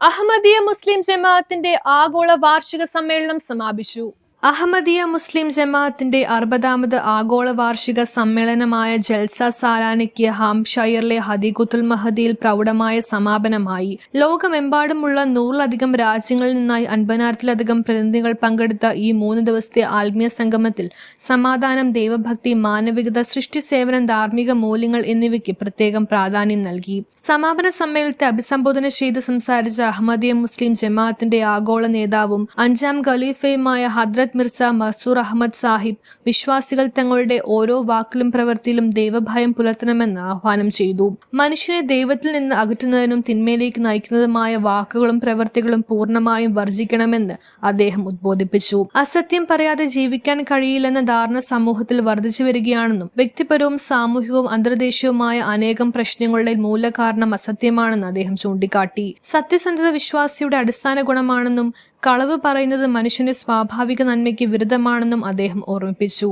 അഹമ്മദിയ മുസ്ലിം ജമാഅത്തിന്റെ ആഗോള വാർഷിക സമ്മേളനം സമാപിച്ചു. അഹമ്മദിയ മുസ്ലിം ജമാഅത്തിന്റെ 60ാമത് ആഗോള വാർഷിക സമ്മേളനമായ ജൽസ സാലാനയ്ക്ക് ഹാംഷയറിലെ ഹദീഖത്തുൽ മഹദിയിൽ പ്രൗഢമായ സമാപനമായി. ലോകമെമ്പാടുമുള്ള 100-ലധികം രാജ്യങ്ങളിൽ നിന്നായി 50,000-ലധികം പ്രതിനിധികൾ പങ്കെടുത്ത ഈ 3 ദിവസത്തെ ആത്മീയ സംഗമത്തിൽ സമാധാനം, ദൈവഭക്തി, മാനവികത, സൃഷ്ടി സേവനം, ധാർമ്മിക മൂല്യങ്ങൾ എന്നിവയ്ക്ക് പ്രത്യേകം പ്രാധാന്യം നൽകി. സമാപന സമ്മേളനത്തെ അഭിസംബോധന ചെയ്ത് സംസാരിച്ച അഹമ്മദിയ മുസ്ലിം ജമാഅത്തിന്റെ ആഗോള നേതാവും 5ാം ഖലീഫയുമായ ഹദ്രത്ത് മിർസ മസൂർ അഹമ്മദ് സാഹിബ് വിശ്വാസികൾ തങ്ങളുടെ ഓരോ വാക്കിലും പ്രവൃത്തിയിലും ദൈവഭയം പുലർത്തണമെന്ന് ആഹ്വാനം ചെയ്തു. മനുഷ്യനെ ദൈവത്തിൽ നിന്ന് അകറ്റുന്നതിനും തിന്മയിലേക്ക് നയിക്കുന്നതുമായ വാക്കുകളും പ്രവൃത്തികളും പൂർണ്ണമായും വർജിക്കണമെന്ന് അദ്ദേഹം ഉദ്ബോധിപ്പിച്ചു. അസത്യം പറയാതെ ജീവിക്കാൻ കഴിയില്ലെന്ന ധാരണ സമൂഹത്തിൽ വർദ്ധിച്ചു വരികയാണെന്നും വ്യക്തിപരവും സാമൂഹികവും അന്തർദേശീയവുമായ അനേകം പ്രശ്നങ്ങളുടെ മൂലകാരണം അസത്യമാണെന്ന് അദ്ദേഹം ചൂണ്ടിക്കാട്ടി. സത്യസന്ധത വിശ്വാസിയുടെ അടിസ്ഥാന ഗുണമാണെന്നും കളവ് പറയുന്നത് മനുഷ്യന്റെ സ്വാഭാവിക നന്മയ്ക്ക് വിരുദ്ധമാണെന്നും അദ്ദേഹം ഓർമ്മിപ്പിച്ചു.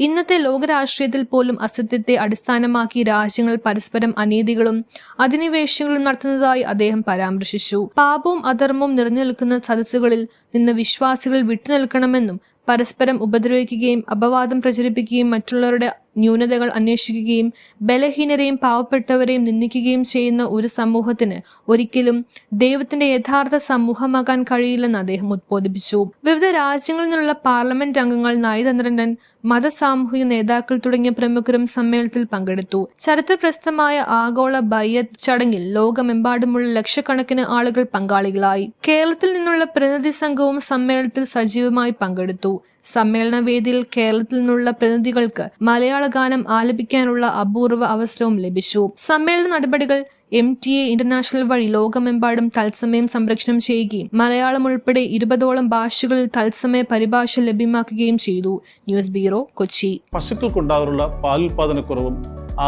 ഇന്നത്തെ ലോകരാഷ്ട്രീയത്തിൽ പോലും അസത്യത്തെ അടിസ്ഥാനമാക്കി രാജ്യങ്ങൾ പരസ്പരം അനീതികളും അധിനിവേശങ്ങളും നടത്തുന്നതായി അദ്ദേഹം പരാമർശിച്ചു. പാപവും അധർമ്മവും നിറഞ്ഞു നിൽക്കുന്ന സദസ്സുകളിൽ നിന്ന് വിശ്വാസികൾ വിട്ടുനിൽക്കണമെന്നും പരസ്പരം ഉപദ്രവിക്കുകയും അപവാദം പ്രചരിപ്പിക്കുകയും മറ്റുള്ളവരുടെ ന്യൂനതകൾ അന്വേഷിക്കുകയും ബലഹീനരെയും പാവപ്പെട്ടവരെയും നിന്ദിക്കുകയും ചെയ്യുന്ന ഒരു സമൂഹത്തിന് ഒരിക്കലും ദൈവത്തിന്റെ യഥാർത്ഥ സമൂഹമാകാൻ കഴിയില്ലെന്ന് അദ്ദേഹം ഉദ്ബോധിപ്പിച്ചു. വിവിധ രാജ്യങ്ങളിൽ നിന്നുള്ള പാർലമെന്റ് അംഗങ്ങൾ, നയതന്ത്രജ്ഞൻ, മതസാമൂഹിക നേതാക്കൾ തുടങ്ങിയ പ്രമുഖരും സമ്മേളനത്തിൽ പങ്കെടുത്തു. ചരിത്രപ്രസിദ്ധമായ ആഗോള ബയ്യത്ത് ചടങ്ങിൽ ലോകമെമ്പാടുമുള്ള ലക്ഷക്കണക്കിന് ആളുകൾ പങ്കാളികളായി. കേരളത്തിൽ നിന്നുള്ള പ്രതിനിധി സംഘവും സമ്മേളനത്തിൽ സജീവമായി പങ്കെടുത്തു. സമ്മേളന വേദിയിൽ കേരളത്തിൽ നിന്നുള്ള പ്രതിനിധികൾക്ക് മലയാള ഗാനം ആലപിക്കാനുള്ള അപൂർവ അവസരവും ലഭിച്ചു. സമ്മേളന നടപടികൾ MTA ഇന്റർനാഷണൽ വഴി ലോകമെമ്പാടും തത്സമയം സംപ്രേഷണം ചെയ്യുകയും മലയാളം ഉൾപ്പെടെ 20ഓളം ഭാഷകളിൽ തത്സമയ പരിഭാഷ ലഭ്യമാക്കുകയും ചെയ്തു. News bureau, Kochi. പശുക്കൾക്കുണ്ടാകാറുള്ള പാലുൽപാദനക്കുറവും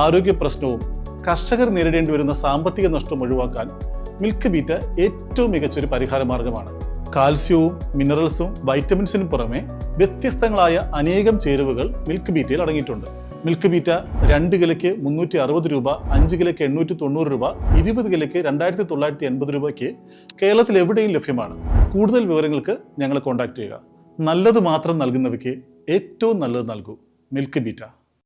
ആരോഗ്യ പ്രശ്നവും കർഷകർ നേരിടേണ്ടി വരുന്ന സാമ്പത്തിക നഷ്ടം ഒഴിവാക്കാൻ മിൽക്ക് ബീറ്റ ഏറ്റവും മികച്ചൊരു പരിഹാര മാർഗമാണ്. കാൽസ്യവും മിനറൽസും വൈറ്റമിൻസിനും പുറമെ വ്യത്യസ്തങ്ങളായ അനേകം ചേരുവകൾ മിൽക്ക് ബീറ്റയിൽ അടങ്ങിയിട്ടുണ്ട്. മിൽക്ക് ബീറ്റ 2 കിലോയ്ക്ക് 360 രൂപ, 5 കിലോയ്ക്ക് 890 രൂപ, 20 കിലോയ്ക്ക് 2980 രൂപയ്ക്ക് കേരളത്തിൽ എവിടെയും ലഭ്യമാണ്. കൂടുതൽ വിവരങ്ങൾക്ക് ഞങ്ങളെ കോൺടാക്ട് ചെയ്യുക. നല്ലത് മാത്രം നൽകുന്നവയ്ക്ക് ഏറ്റവും നല്ലത് നൽകൂ. Milk beta.